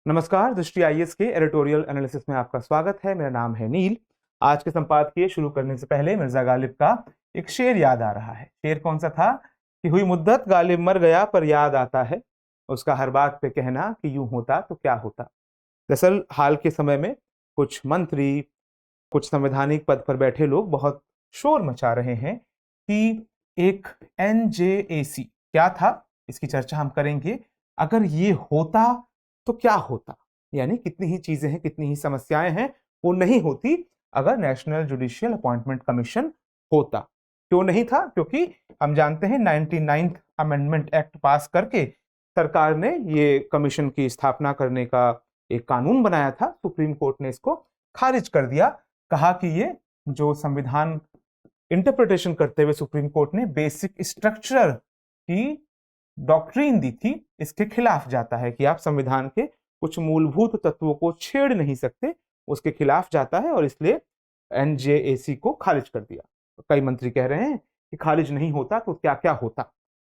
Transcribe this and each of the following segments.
नमस्कार, दृष्टि आईएएस के एडिटोरियल एनालिसिस में आपका स्वागत है। मेरा नाम है नील। आज के संपादकीय शुरू करने से पहले मिर्जा गालिब का एक शेर याद आ रहा है। शेर कौन सा था कि हुई मुद्दत गालिब मर गया पर याद आता है, उसका हर बात पे कहना कि यूं होता तो क्या होता। दरअसल हाल के समय में कुछ मंत्री, कुछ संवैधानिक पद पर बैठे लोग बहुत शोर मचा रहे हैं कि एक एनजेएसी क्या था, इसकी चर्चा हम करेंगे। अगर ये होता तो क्या होता, यानी कितनी ही चीजें हैं, कितनी ही समस्याएं हैं वो नहीं होती अगर नेशनल जुडिशियल अपॉइंटमेंट कमीशन होता। क्यों नहीं था? क्योंकि हम जानते हैं 99th अमेंडमेंट एक्ट पास करके सरकार ने ये कमीशन की स्थापना करने का एक कानून बनाया था। सुप्रीम कोर्ट ने इसको खारिज कर दिया, कहा कि ये जो संविधान इंटरप्रिटेशन करते हुए सुप्रीम कोर्ट ने बेसिक स्ट्रक्चर की डॉक्ट्रीन दी थी, इसके खिलाफ जाता है कि आप संविधान के कुछ मूलभूत तत्वों को छेड़ नहीं सकते, उसके खिलाफ जाता है और इसलिए एनजेएसी को खारिज कर दिया। तो कई मंत्री कह रहे हैं कि खारिज नहीं होता तो क्या क्या होता।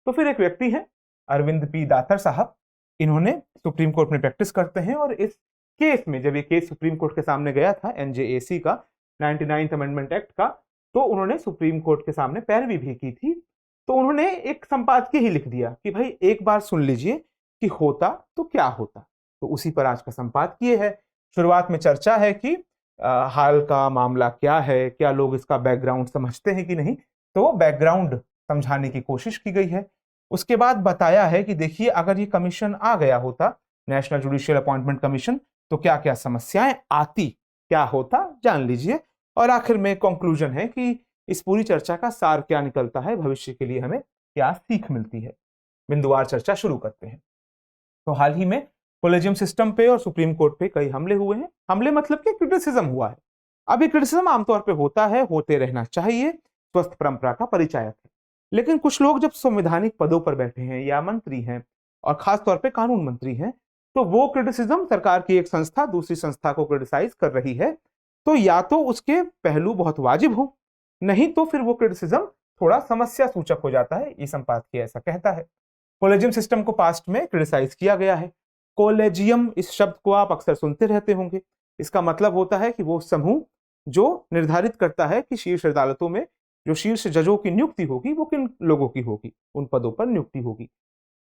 तो फिर एक व्यक्ति है अरविंद पी दातर साहब, इन्होंने सुप्रीम कोर्ट में प्रैक्टिस करते हैं और इस केस में जब ये केस सुप्रीम कोर्ट के सामने गया था एनजेएसी का, 99th अमेंडमेंट एक्ट का, तो उन्होंने सुप्रीम कोर्ट के सामने पैरवी भी की थी। तो उन्होंने एक संपादकीय ही लिख दिया कि भाई एक बार सुन लीजिए कि होता तो क्या होता। तो उसी पर आज का संपादकीय है। शुरुआत में चर्चा है कि हाल का मामला क्या है, क्या लोग इसका बैकग्राउंड समझते हैं कि नहीं, तो वो बैकग्राउंड समझाने की कोशिश की गई है। उसके बाद बताया है कि देखिए अगर ये कमीशन आ गया होता, नेशनल जुडिशियल अपॉइंटमेंट कमीशन, तो क्या क्या समस्याएं आती, क्या होता, जान लीजिए। और आखिर में कंक्लूजन है कि इस पूरी चर्चा का सार क्या निकलता है, भविष्य के लिए हमें क्या सीख मिलती है। बिंदुवार चर्चा शुरू करते हैं। तो हाल ही में कोलेजियम सिस्टम पे और सुप्रीम कोर्ट पे कई हमले हुए हैं। हमले मतलब कि क्रिटिसिज्म हुआ है। अब ये क्रिटिसिज्म आमतौर पे होता है, होते रहना चाहिए, स्वस्थ परंपरा का परिचायक है। लेकिन कुछ लोग जब संवैधानिक पदों पर बैठे हैं या मंत्री हैं और खासतौर पर कानून मंत्री हैं, तो वो क्रिटिसिज्म सरकार की एक संस्था दूसरी संस्था को क्रिटिसाइज कर रही है, तो या तो उसके पहलू बहुत वाजिब हो, नहीं तो फिर वो क्रिटिसिज्म थोड़ा समस्या सूचक हो जाता है। ये संपादकीय ऐसा कहता है। कोलेजियम सिस्टम को पास्ट में क्रिटिसाइज किया गया है। कोलेजियम इस शब्द को आप अक्सर सुनते रहते होंगे। इसका मतलब होता है कि वो समूह जो निर्धारित करता है कि शीर्ष अदालतों में जो शीर्ष जजों की नियुक्ति होगी वो किन लोगों की होगी, उन पदों पर नियुक्ति होगी।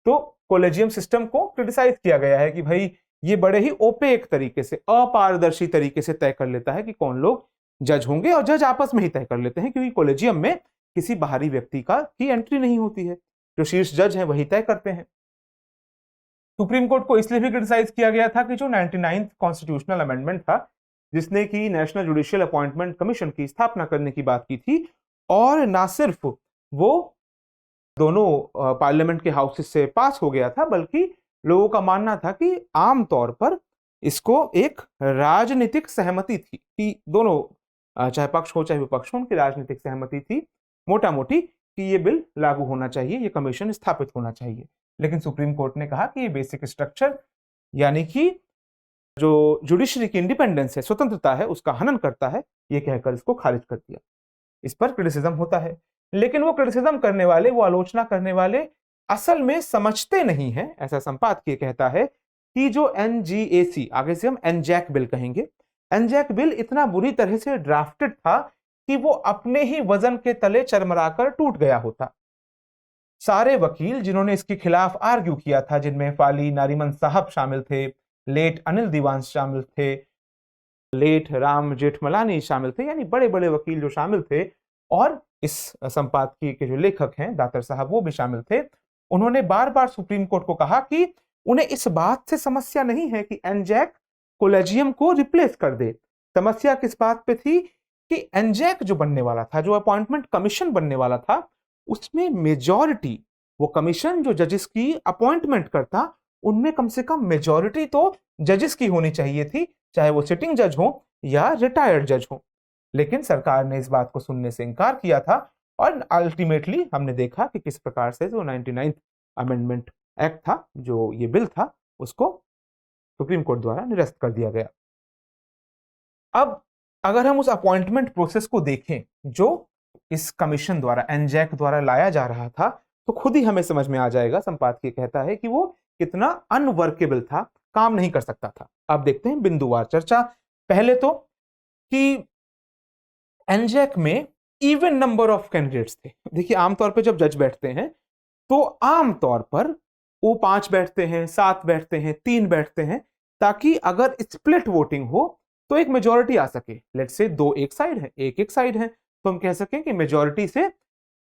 तो कोलेजियम सिस्टम को क्रिटिसाइज किया गया है कि भाई ये बड़े ही ओपेक तरीके से, अपारदर्शी तरीके से तय कर लेता है कि कौन लोग जज होंगे, और जज आपस में ही तय कर लेते हैं क्योंकि कोलेजियम में किसी बाहरी व्यक्ति की एंट्री नहीं होती है। जो शीर्ष जज हैं वही तय करते हैं। सुप्रीम कोर्ट को इसलिए भी क्रिटिसाइज किया गया था कि जो 99th कॉन्स्टिट्यूशनल अमेंडमेंट था, जिसने की नेशनल जुडिशियल अपॉइंटमेंट कमीशन की स्थापना करने की बात की थी, और ना सिर्फ वो दोनों पार्लियामेंट के हाउसेस से पास हो गया था, बल्कि लोगों का मानना था कि आमतौर पर इसको एक राजनीतिक सहमति थी कि दोनों चाहे पक्ष हो चाहे विपक्ष हो, उनकी राजनीतिक सहमति थी मोटा मोटी कि ये बिल लागू होना चाहिए, ये कमीशन स्थापित होना चाहिए। लेकिन सुप्रीम कोर्ट ने कहा कि ये बेसिक स्ट्रक्चर यानी कि जो जुडिशरी की इंडिपेंडेंस है, स्वतंत्रता है, उसका हनन करता है, ये कहकर इसको खारिज कर दिया। इस पर क्रिटिसिज्म होता है, लेकिन वो क्रिटिसिज्म करने वाले, वो आलोचना करने वाले असल में समझते नहीं है। ऐसा संपादकीय कहता है कि जो एनजीएसी, आगे से हम एनजैक बिल कहेंगे, एनजैक बिल इतना बुरी तरह से ड्राफ्टेड था कि वो अपने ही वजन के तले चरमराकर टूट गया होता। सारे वकील जिन्होंने इसके खिलाफ आर्ग्यू किया था, जिनमें फाली नारीमन साहब शामिल थे, लेट अनिल दीवान शामिल थे, लेट राम जेठमलानी शामिल थे, यानी बड़े बड़े वकील जो शामिल थे, और इस संपादकीय के जो लेखक हैं दातर साहब वो भी शामिल थे। उन्होंने बार बार सुप्रीम कोर्ट को कहा कि उन्हें इस बात से समस्या नहीं है कि एनजैक कोलेजियम को रिप्लेस कर दे। समस्या किस बात पे थी कि एनजैक जो बनने वाला था, जो अपॉइंटमेंट कमीशन बनने वाला था, उसमें मेजॉरिटी, वो कमीशन जो जजेस की अपॉइंटमेंट करता, उनमें कम से कम मेजॉरिटी तो जजेस की होनी चाहिए थी, चाहे वो सिटिंग जज हो या रिटायर्ड जज हो। लेकिन सरकार ने इस बात को सुनने से इनकार किया था, और अल्टीमेटली हमने देखा कि किस प्रकार से जो 99th अमेंडमेंट एक्ट था, जो ये बिल था, उसको सुप्रीम कोर्ट द्वारा निरस्त कर दिया गया। अब अगर हम उस अपॉइंटमेंट प्रोसेस को देखें जो इस कमीशन द्वारा, एनजैक द्वारा लाया जा रहा था, तो खुद ही हमें समझ में आ जाएगा, संपादकीय कहता है कि वो कितना अनवर्केबल था, काम नहीं कर सकता था। अब देखते हैं बिंदुवार चर्चा। पहले तो कि एनजेक में इवन नंबर ऑफ कैंडिडेट्स थे। देखिए आमतौर पे जब जज बैठते हैं तो आमतौर पर वो 5 बैठते हैं, 7 बैठते हैं, 3 बैठते हैं, ताकि अगर स्प्लिट वोटिंग हो तो एक मेजोरिटी आ सके। लेट्स से 2 एक साइड है, एक साइड है, तो हम कह सकें कि मेजोरिटी से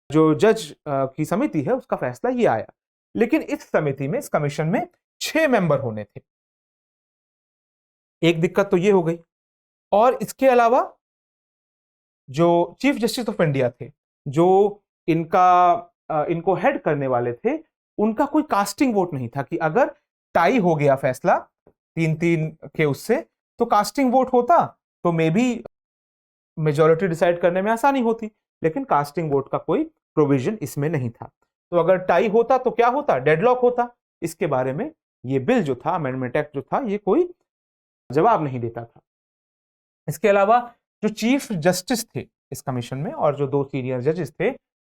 जो जज की समिति है उसका फैसला ये आया। लेकिन इस समिति में, इस कमीशन में 6 मेंबर होने थे। एक दिक्कत तो ये हो गई, और इसके अलावा जो चीफ जस्टिस ऑफ इंडिया थे, जो इनको हेड करने वाले थे, उनका कोई कास्टिंग वोट नहीं था कि अगर टाई हो गया फैसला 3-3 के उससे, तो कास्टिंग वोट होता तो मे बी मेजोरिटी डिसाइड करने में आसानी होती। लेकिन कास्टिंग वोट का कोई प्रोविजन इसमें नहीं था। तो अगर टाई होता तो क्या होता? डेडलॉक होता। इसके बारे में ये बिल जो था, अमेंडमेंट एक्ट जो था, ये कोई जवाब नहीं देता था। इसके अलावा जो चीफ जस्टिस थे इस कमीशन में और जो 2 सीनियर जजेस थे,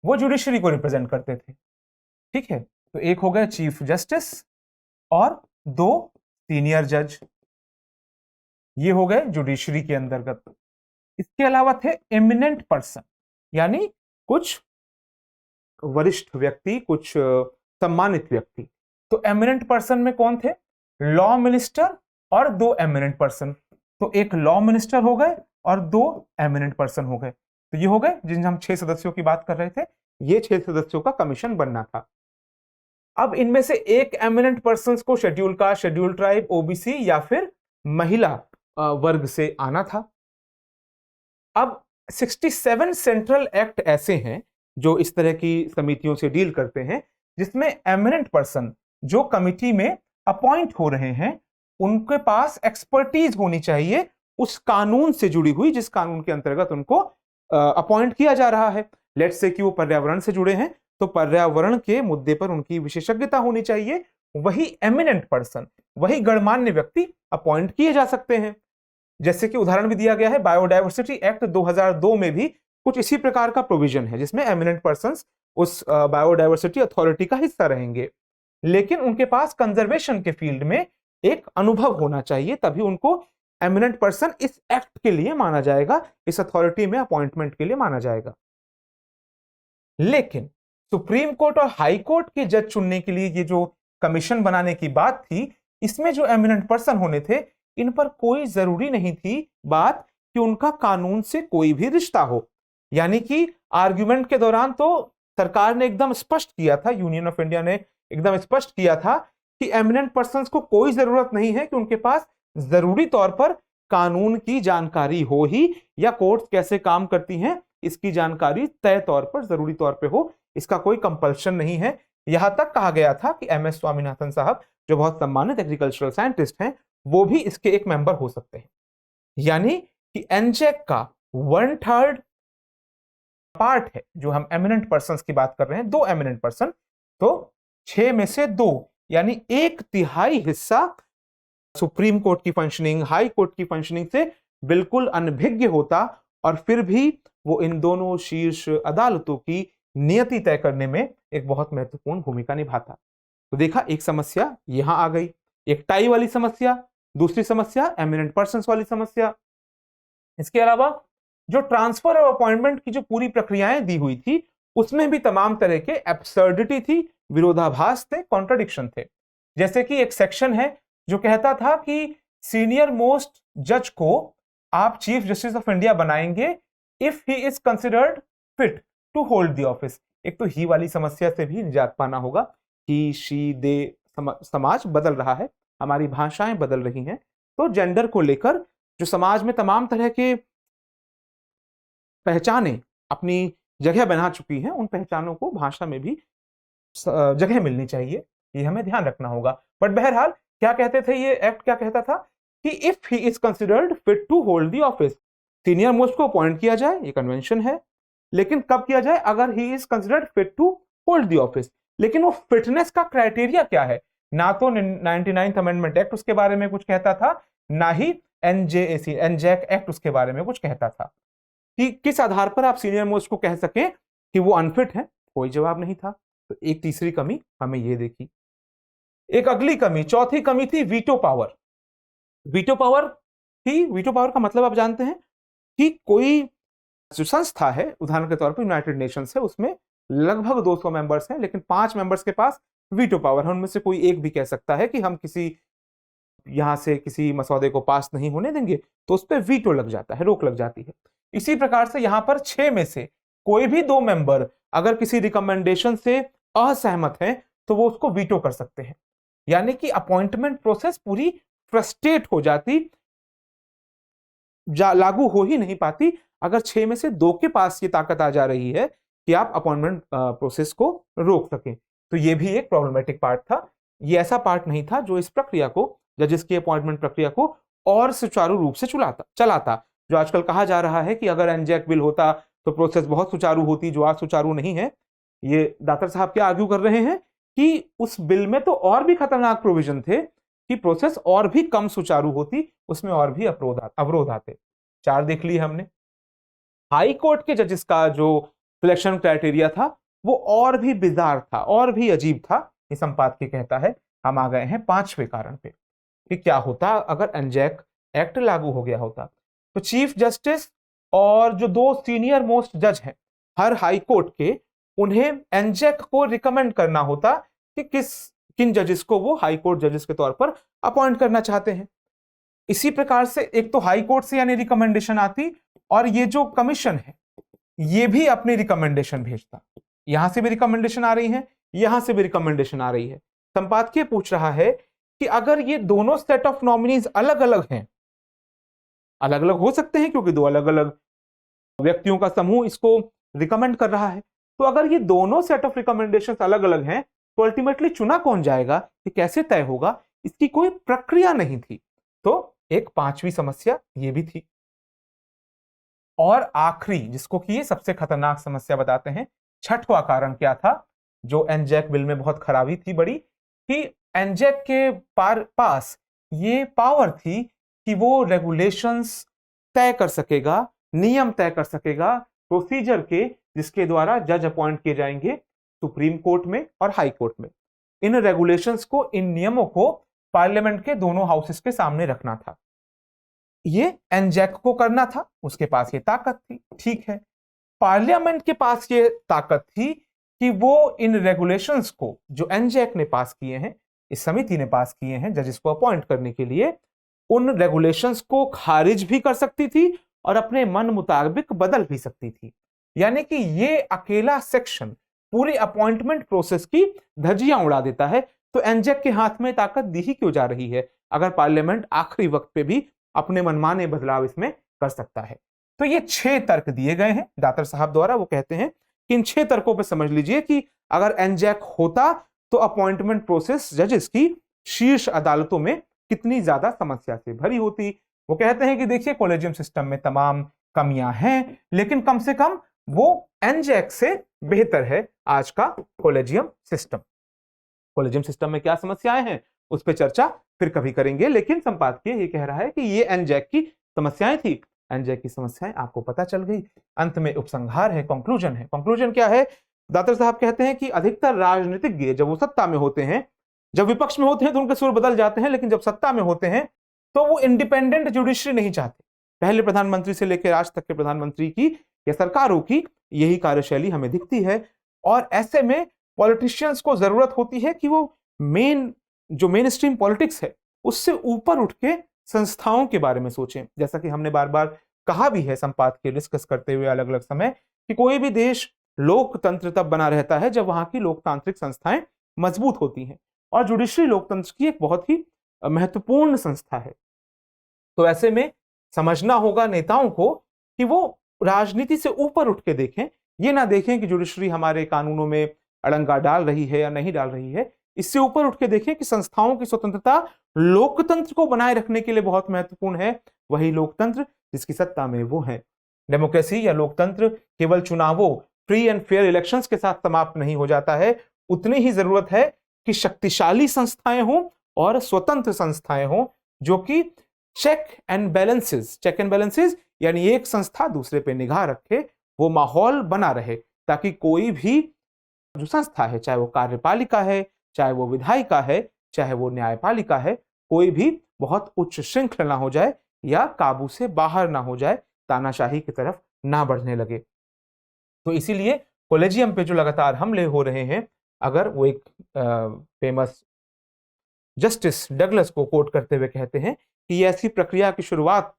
वो जुडिशरी को रिप्रेजेंट करते थे। ठीक है, तो एक हो गए चीफ जस्टिस और 2 सीनियर जज, ये हो गए जुडिशरी के अंतर्गत। इसके अलावा थे एमिनेंट पर्सन, यानी कुछ वरिष्ठ व्यक्ति, कुछ सम्मानित व्यक्ति। तो एमिनेंट पर्सन में कौन थे? लॉ मिनिस्टर और 2 एमिनेंट पर्सन। तो एक लॉ मिनिस्टर हो गए और 2 एमिनेंट पर्सन हो गए। तो ये हो गए जिन हम 6 सदस्यों की बात कर रहे थे, ये 6 सदस्यों का कमीशन बनना था। अब इनमें से एक एमिनेंट पर्सन को schedule caste, schedule tribe, OBC या फिर महिला वर्ग से आना था। अब 67 सेंट्रल एक्ट ऐसे हैं जो इस तरह की समितियों से डील करते हैं, जिसमें एमिनेंट पर्सन जो कमिटी में अपॉइंट हो रहे हैं, उनके पास एक्सपर्टीज होनी चाहिए उस कानून से जुड़ी हुई, जिस कानून के अंतर्गत उनको अपॉइंट किया जा रहा है। लेट्स से कि वो पर्यावरण से जुड़े हैं, तो पर्यावरण के मुद्दे पर उनकी विशेषज्ञता होनी चाहिए। वही एमिनेंट पर्सन, वही गणमान्य व्यक्ति अपॉइंट किए जा सकते हैं। जैसे कि उदाहरण भी दिया गया है, बायोडायवर्सिटी एक्ट 2002 में भी कुछ इसी प्रकार का प्रोविजन है, जिसमें एमिनेंट पर्संस उस बायोडायवर्सिटी अथॉरिटी का हिस्सा रहेंगे, लेकिन उनके पास कंजर्वेशन के फील्ड में एक अनुभव होना चाहिए, तभी उनको एमिनेंट पर्सन इस एक्ट के लिए माना जाएगा, इस अथॉरिटी में अपॉइंटमेंट के लिए माना जाएगा। लेकिन सुप्रीम कोर्ट और हाई कोर्ट के जज चुनने के लिए ये जो कमीशन बनाने की बात थी, इसमें जो एमिनेंट पर्सन होने थे, इन पर कोई जरूरी नहीं थी बात कि उनका कानून से कोई भी रिश्ता हो। यानी कि आर्ग्यूमेंट के दौरान तो सरकार ने एकदम स्पष्ट किया था, यूनियन ऑफ इंडिया ने एकदम स्पष्ट किया था कि एमिनेंट पर्संस को कोई जरूरत नहीं है कि उनके पास जरूरी तौर पर कानून की जानकारी हो ही, या कोर्ट्स कैसे काम करती हैं इसकी जानकारी तय तौर पर, जरूरी तौर पे हो, इसका कोई कंपल्शन नहीं है। यहां तक कहा गया था कि एम एस स्वामीनाथन साहब, जो बहुत सम्मानित एग्रीकल्चरल साइंटिस्ट हैं, वो भी इसके एक मेंबर हो सकते हैं। यानी कि एनजेक का 1/3 पार्ट है जो हम एमिनेंट पर्संस की बात कर रहे हैं, 2 एमिनेंट पर्सन, तो 6 में से 2 यानी 1/3 हिस्सा सुप्रीम कोर्ट की फंक्शनिंग, हाई कोर्ट की फंक्शनिंग से बिल्कुल अनभिज्ञ होता, और फिर भी वो इन दोनों शीर्ष अदालतों की नियति तय करने में एक बहुत महत्वपूर्ण भूमिका निभाता। तो देखा, एक समस्या यहां आ गई, एक टाई वाली समस्या, दूसरी समस्या एमिनेंट पर्संस वाली समस्या। इसके अलावा जो ट्रांसफर और अपॉइंटमेंट की जो पूरी प्रक्रियाएं दी हुई थी, उसमें भी तमाम तरह के एब्सर्डिटी थी, विरोधाभास थे, कॉन्ट्रडिक्शन थे। जैसे कि एक सेक्शन है जो कहता था कि सीनियर मोस्ट जज को आप चीफ जस्टिस ऑफ इंडिया बनाएंगे if he is considered fit to hold the office. एक तो ही वाली समस्या से भी निजात पाना होगा कि शी दे, समाज बदल रहा है, हमारी भाषाएं बदल रही हैं, तो जेंडर को लेकर जो समाज में तमाम तरह के पहचानें अपनी जगह बना चुकी हैं, उन पहचानों को भाषा में भी जगह मिलनी चाहिए, ये हमें ध्यान रखना होगा। बट बहरहाल क्या कहते थे, ये एक्ट क्या कहता था कि if he is considered fit to hold the office, senior most को अपॉइंट किया जाए, ये कन्वेंशन है, लेकिन कब किया जाए? अगर he is considered fit to hold the office. लेकिन वो फिटनेस का क्राइटेरिया क्या है? ना तो 99th अमेंडमेंट एक्ट उसके बारे में कुछ कहता था, ना ही एनजेक एक्ट उसके बारे में कुछ कहता था कि किस आधार पर आप सीनियर मोस्ट को कह सकें कि वो अनफिट है। कोई जवाब नहीं था। तो एक तीसरी कमी हमें ये देखी। एक अगली कमी, चौथी कमी थी veto power. Veto power veto power का मतलब आप जानते हैं कि कोई जो संस्था है, उदाहरण के तौर पर यूनाइटेड नेशंस है, उसमें लगभग 200 मेंबर्स हैं, लेकिन 5 मेंबर्स के पास वीटो पावर है। उनमें से कोई एक भी कह सकता है कि हम यहां से किसी मसौदे को पास नहीं होने देंगे, तो उस पर वीटो लग जाता है, रोक लग जाती है। इसी प्रकार से यहां पर 6 में से कोई भी 2 मेंबर अगर किसी रिकमेंडेशन से असहमत हैं तो वो उसको वीटो कर सकते हैं। यानी कि अपॉइंटमेंट प्रोसेस पूरी फ्रस्ट्रेट हो जाती, लागू हो ही नहीं पाती अगर 6 में से 2 के पास ये ताकत आ जा रही है कि आप अपॉइंटमेंट प्रोसेस को रोक सकें। तो ये भी एक प्रॉब्लमेटिक पार्ट था। ये ऐसा पार्ट नहीं था जो इस प्रक्रिया को, जजेस की अपॉइंटमेंट प्रक्रिया को और सुचारू रूप से चलाता। जो आजकल कहा जा रहा है कि अगर एनजैक बिल होता तो प्रोसेस बहुत सुचारू होती, जो आज सुचारू नहीं है। ये दातर साहब क्या आर्ग्यू कर रहे हैं कि उस बिल में तो और भी खतरनाक प्रोविजन थे कि प्रोसेस और भी कम सुचारू होती, उसमें और भी अवरोध आते। 4 देख लिए हमने। हाई कोर्ट के जजेस का जो सिलेक्शन क्राइटेरिया था वो और भी बिजार था, और भी अजीब था। ये संपादकीय कहता है। हम आ गए हैं 5वें कारण पे कि क्या होता अगर एनजैक एक्ट लागू हो गया होता। तो चीफ जस्टिस और जो 2 सीनियर मोस्ट जज हैं हर हाई कोर्ट के, उन्हें एनजैक को रिकमेंड करना होता कि किन जजेस को वो हाई कोर्ट जजेस के तौर पर अपॉइंट करना चाहते हैं। इसी प्रकार से एक तो हाई कोर्ट से यानी रिकमेंडेशन आती, और ये जो कमीशन है ये भी अपनी रिकमेंडेशन भेजता। यहां से भी रिकमेंडेशन आ रही है, यहां से भी रिकमेंडेशन आ रही है। संपादकीय पूछ रहा है कि अगर ये दोनों सेट ऑफ नॉमिनीज अलग अलग हैं, अलग अलग हो सकते हैं क्योंकि 2 अलग अलग व्यक्तियों का समूह इसको रिकमेंड कर रहा है, तो अगर ये दोनों सेट ऑफ रिकमेंडेशन अलग अलग हैं तो अल्टीमेटली चुना कौन जाएगा, ये कैसे तय होगा, इसकी कोई प्रक्रिया नहीं थी। तो एक 5वीं समस्या ये भी थी। और आखिरी, जिसको कि ये सबसे खतरनाक समस्या बताते हैं, 6वां कारण क्या था जो एनजैक बिल में बहुत खराबी थी बड़ी, कि एनजैक के पास ये पावर थी कि वो रेगुलेशंस तय कर सकेगा, नियम तय कर सकेगा प्रोसीजर के, जिसके द्वारा जज अपॉइंट किए जाएंगे सुप्रीम कोर्ट में और हाई कोर्ट में। इन रेगुलेशंस को, इन नियमों को पार्लियामेंट के दोनों हाउसेस के सामने रखना था। ये एनजैक को करना था, उसके पास ये ताकत थी। ठीक है, पार्लियामेंट के पास ये ताकत थी कि वो इन रेगुलेशंस को जो एनजैक ने पास किए हैं, इस समिति ने पास किए हैं जजेस को अपॉइंट करने के लिए, उन रेगुलेशंस को खारिज भी कर सकती थी और अपने मन मुताबिक बदल भी सकती थी। यानी कि ये अकेला सेक्शन पूरी अपॉइंटमेंट प्रोसेस की धज्जियां उड़ा देता है। तो एनजैक के हाथ में ताकत दी ही क्यों जा रही है अगर पार्लियामेंट आखिरी वक्त पे भी अपने मनमाने बदलाव इसमें कर सकता है। तो ये 6 तर्क दिए गए हैं दातर साहब द्वारा। वो कहते हैं कि इन 6 तर्कों पे समझ लीजिए कि अगर एनजैक होता तो अपॉइंटमेंट प्रोसेस जजेस की शीर्ष अदालतों में कितनी ज्यादा समस्या से भरी होती। वो कहते हैं कि देखिए, कॉलेजियम सिस्टम में तमाम कमियां हैं, लेकिन कम से कम वो एनजैक से बेहतर है आज का कॉलेजियम सिस्टम। कॉलेजियम सिस्टम में क्या समस्याएं हैं उस पर चर्चा फिर कभी करेंगे, लेकिन संपादकीय ये कह रहा है कि ये एनजैक की समस्याएं थी। एनजैक की समस्याएं आपको पता चल गई। अंत में उपसंहार है, कंक्लूजन है। कंक्लूजन क्या है? दातर साहब कहते हैं कि अधिकतर राजनीतिज्ञ जब वो सत्ता में होते हैं, जब विपक्ष में होते हैं तो उनके सुर बदल जाते हैं, लेकिन जब सत्ता में होते हैं तो वो इंडिपेंडेंट जुडिशरी नहीं चाहते। पहले प्रधानमंत्री से लेकर आज तक के प्रधानमंत्री की या सरकारों की यही कार्यशैली हमें दिखती है। और ऐसे में पॉलिटिशियंस को जरूरत होती है कि वो मेन स्ट्रीम पॉलिटिक्स है उससे ऊपर उठ के संस्थाओं के बारे में सोचें। जैसा कि हमने बार बार कहा भी है संपादकीय डिस्कस करते हुए अलग अलग समय, कि कोई भी देश लोकतंत्र तब बना रहता है जब वहां की लोकतांत्रिक संस्थाएं मजबूत होती हैं, और जुडिशरी लोकतंत्र की एक बहुत ही महत्वपूर्ण संस्था है। तो ऐसे में समझना होगा नेताओं को कि वो राजनीति से ऊपर उठ के देखें, ये ना देखें कि जुडिशरी हमारे कानूनों में अड़ंगा डाल रही है या नहीं डाल रही है। इससे ऊपर उठ के देखें कि संस्थाओं की स्वतंत्रता लोकतंत्र को बनाए रखने के लिए बहुत महत्वपूर्ण है। वही लोकतंत्र जिसकी सत्ता में वो है। डेमोक्रेसी या लोकतंत्र केवल चुनावों, फ्री एंड फेयर इलेक्शंस के साथ समाप्त नहीं हो जाता है। उतनी ही जरूरत है कि शक्तिशाली संस्थाएं हों और स्वतंत्र संस्थाएं हों जो कि चेक एंड बैलेंसेस यानी एक संस्था दूसरे पे निगाह रखे, वो माहौल बना रहे ताकि कोई भी जो संस्था है, चाहे वो कार्यपालिका है चाहे वो विधायिका है, चाहे वो न्यायपालिका है, कोई भी बहुत उच्च श्रृंखला ना हो जाए या काबू से बाहर ना हो जाए, तानाशाही की तरफ ना बढ़ने लगे। तो इसीलिए कॉलेजियम पे जो लगातार हमले हो रहे हैं, अगर वो एक फेमस जस्टिस डगलस को कोट करते हुए कहते हैं कि ये ऐसी प्रक्रिया की शुरुआत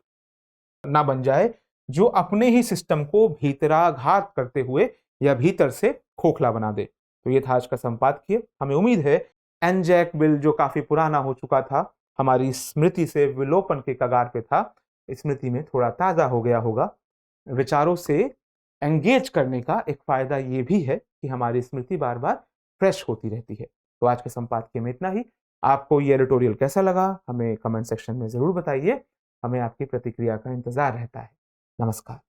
ना बन जाए जो अपने ही सिस्टम को भीतराघात करते हुए या भीतर से खोखला बना दे। तो ये था आज का संपादकीय। हमें उम्मीद है एनजैक बिल जो काफी पुराना हो चुका था, हमारी स्मृति से विलोपन के कगार पे था, स्मृति में थोड़ा ताजा हो गया होगा। विचारों से एंगेज करने का एक फायदा ये भी है कि हमारी स्मृति बार बार फ्रेश होती रहती है। तो आज के संपादकीय में इतना ही। आपको ये एडिटोरियल कैसा लगा हमें कमेंट सेक्शन में जरूर बताइए। हमें आपकी प्रतिक्रिया का इंतजार रहता है। नमस्कार।